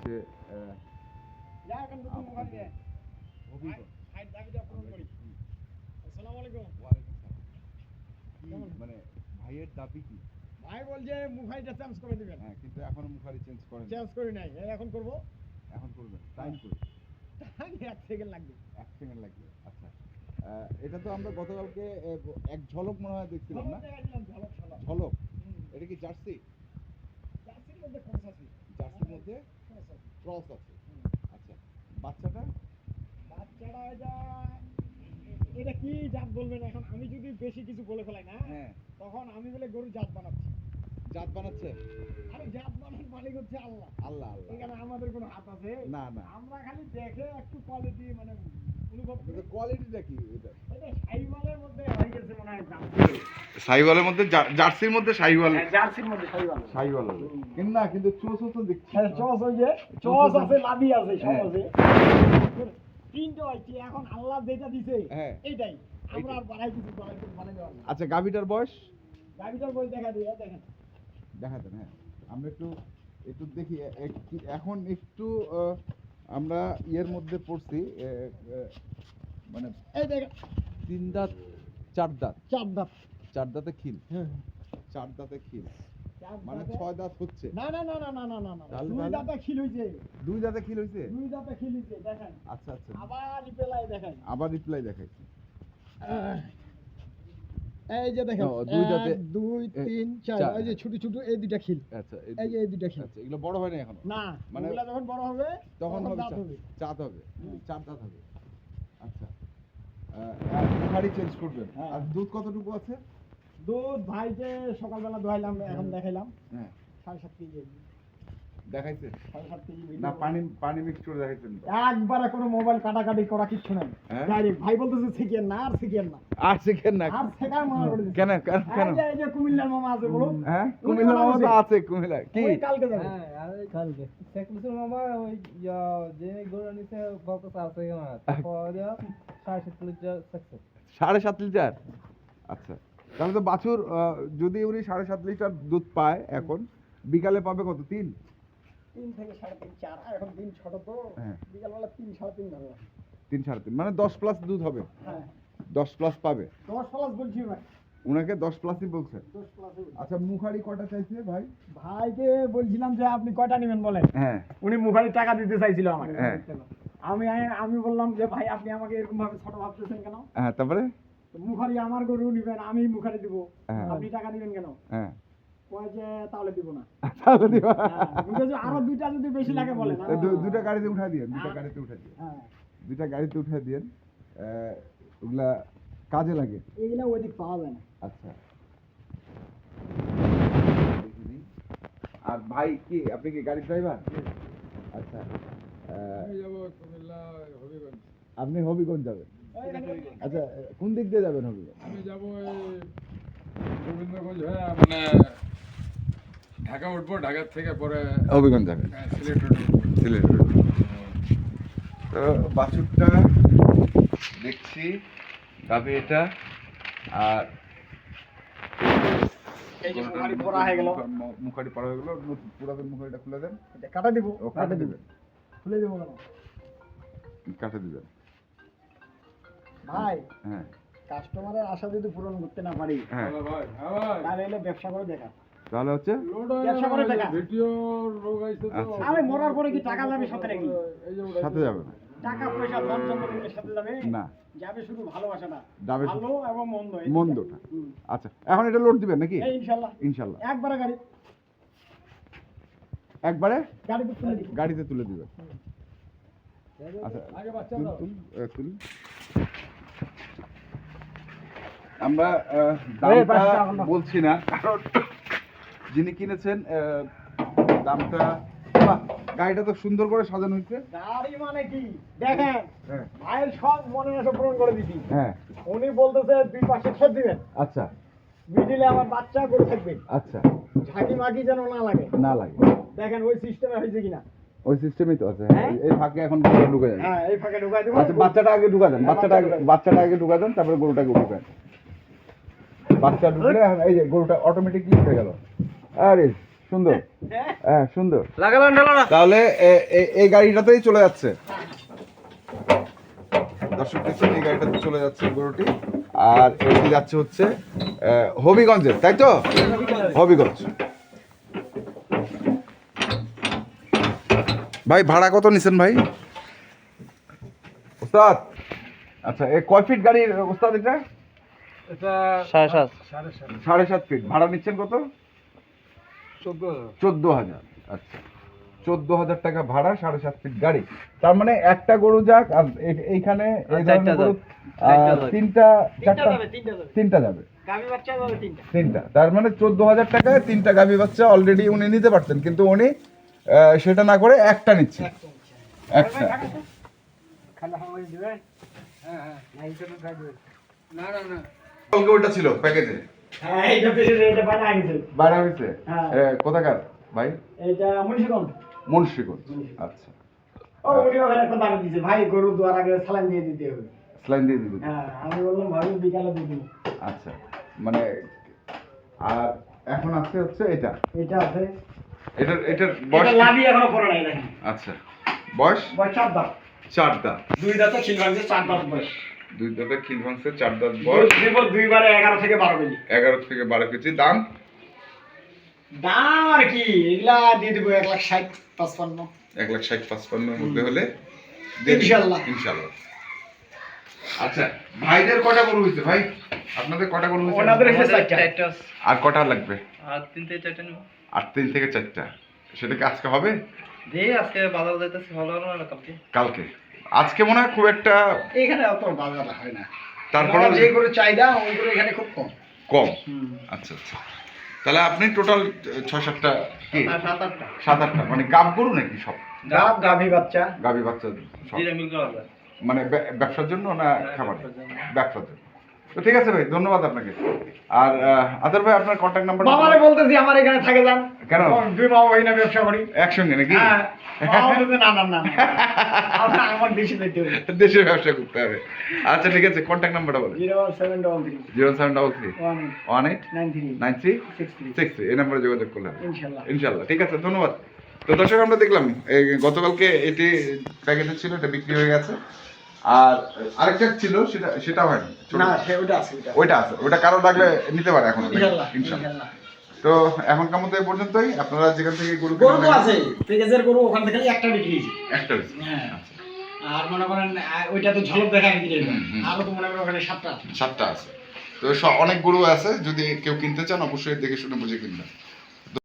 হচ্ছে মানে ভাইয়ের দাবি কি? ভাই বলছে মুখারিটা চেঞ্জ করে দিবেন। হ্যাঁ, কিন্তু এখনো মুখারি চেঞ্জ করেন? চেঞ্জ করি নাই, এখন করব। এখন করবেন? টাইম করি? এক সেকেন্ড লাগবে। 1 সেকেন্ড লাগবে। আচ্ছা, এটা তো আমরা গতকালকে এক ঝলক মনে হয় দেখছিলাম না? ঝলক। এটা কি জার্সি? জার্সির মধ্যে ক্রস আছে। জার্সির মধ্যে ক্রস আছে। আচ্ছা, বাচ্চাটা এটা কি জাত বলবেন এখন? আমি যদি বেশি কিছু বলে ফেলাই না, হ্যাঁ, তখন আমি বলে গরু জাত বানাচ্ছি। জাত বানাচ্ছে? আরে জাত বানানোর মালিক হচ্ছে আল্লাহ। আল্লাহ আল্লাহ। এখানে আমাদের কোনো হাত আছে? না না, আমরা খালি দেখে একটু কোয়ালিটি মানে অনুভব করি। কোয়ালিটিটা কি এটা? এটা শাহিওয়ালের মধ্যে হয়ে গেছে মনে হয় জার্সি। শাহিওয়ালের মধ্যে জার্সির মধ্যে শাহিওয়াল। জার্সির মধ্যে শাহিওয়াল। শাহিওয়াল হবে। কিন্তু না, কিন্তু চোস তো দেখছি। হ্যাঁ, চস ওই যে চস আছে, লাভি আছে, সব আছে। তিনটা হইছে, এখন আল্লাহ যেটা দিছে এইটাই। আমরা আর বাড়াই কিছু বানাইতে পারবো না। আচ্ছা, গাভিটার বয়স? গাভিটার বয়স দেখা দিয়ে দেখেন। দেখাতেন? হ্যাঁ, আমরা একটু একটু দেখি। এখন একটু আমরা ইয়ের মধ্যে পড়ছি, মানে এই দেখেন 3 দাঁত 4 দাঁত। 4 দাঁত। 4 দাঁতে খিল। হ্যাঁ, 4 দাঁতে খিল, 4 মানে দাঁতে। 6 দাঁত হচ্ছে। না না না না না না না না, তাহলে 2 দাঁতে খিল হইছে। 2 দাঁতে খিল হইছে? 2 দাঁতে খিল হইছে দেখেন। আচ্ছা আচ্ছা, আবার রিপ্লাই দেখেন। আবার রিপ্লাই দেখাইছি। এই যে দেখেন, 2 দাঁতে 1 2 3 4, এই যে ছোট ছোট এই দুইটা খিল। আচ্ছা, এই যে এই দুইটা খিল। আচ্ছা, এগুলো বড় হয় না এখনো? না, মানে ওগুলা যখন বড় হবে তখন হবে দাঁত হবে। 4 হবে। 4 দাঁত হবে। আচ্ছা, মুখারি চেঞ্জ করবেন। হ্যাঁ। আর দুধ কতটুকু আছে? দুধ ভাইকে সকালবেলা দোয়াইলাম, এখন দেখাইলাম। হ্যাঁ, 7.5 কেজি। দেখাইছে 7.5 কেজি না? পানি মিক্স করে দেখাইছেন? একবারে কোনো মোবাইল কাটাকাটি করা কিচ্ছু নাই। হ্যাঁ? ডাইরেক্ট ভাই বলতেছে শিখেন না, আর শিখেন না। আর শিখেন না? আর শেখার মানা করে দিচ্ছে। কেন কেন কেন? এই যে কুমিল্লার মামা আছে বলো। হ্যাঁ, কুমিল্লা মামা তো আছে। কুমিল্লা কি? ওই কালকে যাবে। হ্যাঁ, আরে কালকে শেখুসুর মামা ওই যে গরু নিছে গত আছে না, তারপরে 7.5 লিটার সাকসেস। 7.5 লিটার? আচ্ছা, তাহলে তো বাছুর যদি উনি 7.5 লিটার দুধ পায় এখন, বিকালে পাবে কত? 3 থেকে 3.5 4, আর এখন দিন ছোট তো। হ্যাঁ। বিকালবেলা 3 3.5 ধরো। 3 3.5, মানে 10 প্লাস দুধ হবে। হ্যাঁ, 10 প্লাস পাবে। 10 প্লাস বলছি ভাই। উনাকে 10 প্লাসই বলছে। 10 প্লাসই। আচ্ছা, মুখারি কটা চাইছে ভাই? ভাইকে বলছিলাম যে আপনি কয়টা নেবেন বলেন। হ্যাঁ উনি মুখারির টাকা দিতে চাইছিল আমাকে। হ্যাঁ আমি বললাম যে ভাই আপনি আমাকে এরকম ভাবে ছোট ভাবতেছেন কেন? হ্যাঁ, তারপরে? তো মুখারি আমার গরু নিবেন, আমি মুখারি দিব, হ্যাঁ। আপনি টাকা দিবেন কেন? হ্যাঁ, কয় যে তাহলে দিব না। তাহলে দিবা? আরো দুইটা যদি বেশি লাগে বলেন। দুটা গাড়িতে উঠা দিয়েন। দুটা গাড়িতে উঠা দিয়েন। হ্যাঁ, দুইটা গাড়িতে উঠে দিয়েন। ওগুলা কাজে লাগে। এইগুলা ওইদিক পাওয়া যায় না। আচ্ছা, আর ভাই কি, আপনি কি গাড়ি ড্রাইভার? আচ্ছা, আমি যাব কুমিল্লা হবিগঞ্জ। আপনি হবিগঞ্জ যাবেন? আচ্ছা, কোন দিক দিয়ে যাবেন হবিগঞ্জ? আমি যাব গোবিন্দগঞ্জ হয়ে মানে ঢাকা উঠবো, ঢাকা থেকে পরে হবিগঞ্জ যাবেন? সিলেট উঠবো। সিলেট। তো বাছুরটা দেখছি, গাভী এটা। আর এই যে মুখারি পরা হয়ে গেল। মুখারি পড়া হয়ে গেল। পুরাতন মুখারিটা খুলে দেন। এটা কাটা দিব। ও, কাটে দিবেন? খুলে দেবো কেন কাটে দিবেন? ভাই? হ্যাঁ কাস্টমারের আশা যদি পূরণ করতে না পারি, হ্যাঁ, হ্যালো ভাই, হ্যাঁ ভাই। তাহলে এলে ব্যবসা করে দেখা। তাহলে হচ্ছে লোড হয়ে ব্যবসা করে টাকা। ভিডিও লোক আইছে তো। আচ্ছা। আরে মরার পরে কি টাকা যাবে সাথে নাকি? এই যে উঠাইছে। সাথে যাবে না? টাকা পয়সা ধন সম্পদের সাথে যাবে না, যাবে শুধু ভালোবাসাটা। যাবে শুধু ভালো এবং মন্দ, এই মন্দটা। হুম। আচ্ছা, এখন এটা লোড দিবেন নাকি? এই ইনশাআল্লাহ ইনশাল্লাহ একবারে একবারে গাড়িতে তুলে দিই। গাড়িতে তুলে দিবেন। আচ্ছা, আগে বাচ্চা তুল, দাও। তুল। আমরা বাচ্চা দামটা আমরা। বলছি না, কারণ যিনি কিনেছেন দামটা। বাহ, গাড়িটা তো সুন্দর করে সাজানো হয়েছে। গাড়ি মানে কি দেখেন, হ্যাঁ ভাইয়ের সব মনে আশা পূরণ করে দিছি। হ্যাঁ, উনি বলতেছে দুই পাশে খেত দিবেন, আচ্ছা মিডিলে আমার বাচ্চা করে থাকবে, আচ্ছা, ঝাঁকি মাকি যেন না লাগে। না লাগে। দেখেন ওই সিস্টেমে হয়েছে কিনা। ওই সিস্টেমই তো আছে। হ্যাঁ? এই ফাঁকে এখন গরুটা ঢুকে যাবে। হ্যাঁ, এই ফাঁকে ঢুকাই দেবো। আচ্ছা, বাচ্চাটা আগে ঢুকা দেন। বাচ্চাটা আগে ঢুকা দেন, তারপরে গরুটাকে ঢুকান। বাচ্চা ঢুকলে এই যে গরুটা অটোমেটিকলি উঠে গেল। আরে সুন্দর, হ্যাঁ সুন্দর। লাগালাম ডালাটা। তাহলে এই গাড়িটাতেই চলে যাচ্ছে, দর্শক দেখছেন এই গাড়িটাতে চলে যাচ্ছে গরুটি। আর এটি যাচ্ছে হচ্ছে হবিগঞ্জে, তাই তো? হবিগঞ্জ। ভাই ভাড়া কত নিছেন ভাই ওস্তাদ? আচ্ছা এই কয় ফিট গাড়ির ওস্তাদ এটা? এটা 7.5 7.5 ফিট। ভাড়া নিচ্ছেন কত? 14,000। 14,000। আচ্ছা 14,000 টাকা ভাড়া, 7.5 ফিট গাড়ি। তার মানে একটা গরু যাক, আর এইখানে এই ধরনের গরু তিনটা যাবে। গাভী বাচ্চা যাবে তিনটা। তিনটা, তার মানে 14,000 টাকায় তিনটা গাভী বাচ্চা অলরেডি উনি নিতে পারতেন, কিন্তু উনি সেটা না করে একটা নিচ্ছে। একটা খানা খাওয়াই দিবেন? হ্যাঁ হ্যাঁ, লাইসেন্স খাই দিবেন। না না না, কালকে ওটা ছিল প্যাকেজে, হ্যাঁ এইটা পেছে, এটা বানা গেছে। বাইরে হয়েছে। হ্যাঁ। কোথাকার ভাই? এটা মুন্সিগঞ্জ। মুন্সিগঞ্জ। আচ্ছা ও উনি ওখানে একটা দাম দিয়েছে, ভাই গরু দুয়ার আগে সালান দিয়ে দিতে হবে। স্লাইন দিয়ে দিবেন? হ্যাঁ, আমি বললাম ভাই বিকালে দিয়ে দিন। আচ্ছা মানে আর এখন আছে হচ্ছে এটা, এটা আছে, এটার এটা বয়স? লাভি এখনো পড়ে নাই দেখেন। আচ্ছা বয়স? বয়স 4 দাঁত। 4 দাঁত। 2 দাঁতে খিল ভাঙছে, 4 দাঁত বয়স। 2 দাঁতে খিল ভাঙছে, 4 দাঁত বয়স। দিব দুইবারে 11 থেকে 12 কেজি। 11 থেকে 12 কেজি। দাম? দাম আর কি এগুলা দিয়ে দিব 1,60,55। 1,60,55 এর মধ্যে হলে দিয়ে দিন। ইনশাআল্লাহ। ইনশাআল্লাহ। আচ্ছা ভাইদের কটা গরু হইছে ভাই? আপনাদের কটা গরু হইছে? ওনাদের হচ্ছে 4টা। আর কটা লাগবে? আর 3 থেকে 4টা নিব। আর 3 থেকে 4টা। সেটা কি আজকে হবে? আজকে বাজার যাইতেছি, ভালো হলো না কালকে? কালকে। আজকে মনে হয় খুব একটা এখানে অত বাজার হয় না, তারপরে যে করে চাহিদা ওই করে এখানে খুব কম। কম। আচ্ছা আচ্ছা। তাহলে আপনি টোটাল 6-7টা কি? 7-8টা 7-8টা মানে গাব গরু নাকি সব? গাব, গাভী বাচ্চা। গাবি বাচ্চা সব? জিরা মিল করা যায়। মানে ব্যবসার জন্য না খাবার? ব্যবসার জন্য। ব্যবসার জন্য। তো ঠিক আছে ভাই, ধন্যবাদ আপনাকে। আর আদর ভাই আপনার কন্ট্যাক্ট নাম্বার? মামারে বলতেছি আমার এখানে থাকে যান। কেন? দুই মামা ভাই না ব্যবসা করি একসঙ্গে নাকি? হ্যাঁ, মামা বলতেছে, না না না আমার দেশে যেতে হবে। দেশের ব্যবসা করতে হবে। আচ্ছা ঠিক আছে, কন্ট্যাক্ট নাম্বারটা বলেন। 0733 0733 18 93 93 63। 63 এই নাম্বারে যোগাযোগ করলাম ইনশাআল্লাহ। ইনশাআল্লাহ। ঠিক আছে, ধন্যবাদ। তো দর্শক আমরা দেখলাম গতকালকে এটি প্যাকেটে ছিল, এটা বিক্রি হয়ে গেছে। আর আরেকটা ছিল, সেটাও হয়নি। না ওটা আছে, ওইটা আছে, ওটা কারো লাগলে নিতে পারে এখন। ইনশাআল্লাহ। ইনশাআল্লাহ। ইনশাআল্লাহ। তো এখনকার মতো এই পর্যন্তই। আপনারা যেখান থেকে গরু গরু কিনেন তো না আছে, পেকেজের গরু ওখান থেকে একটা বিক্রি হয়েছে। একটা হয়েছে। হ্যাঁ, আর মনে করেন ওইটা তো ঝলক দেখা বিক্রি হয়েছে। হুম। আরো তো মনে করেন ওখানে 7টা আছে। 7টা আছে। তো অনেক গরু আছে, যদি কেউ কিনতে চান অবশ্যই দেখে শুনে বুঝে কিনবেন।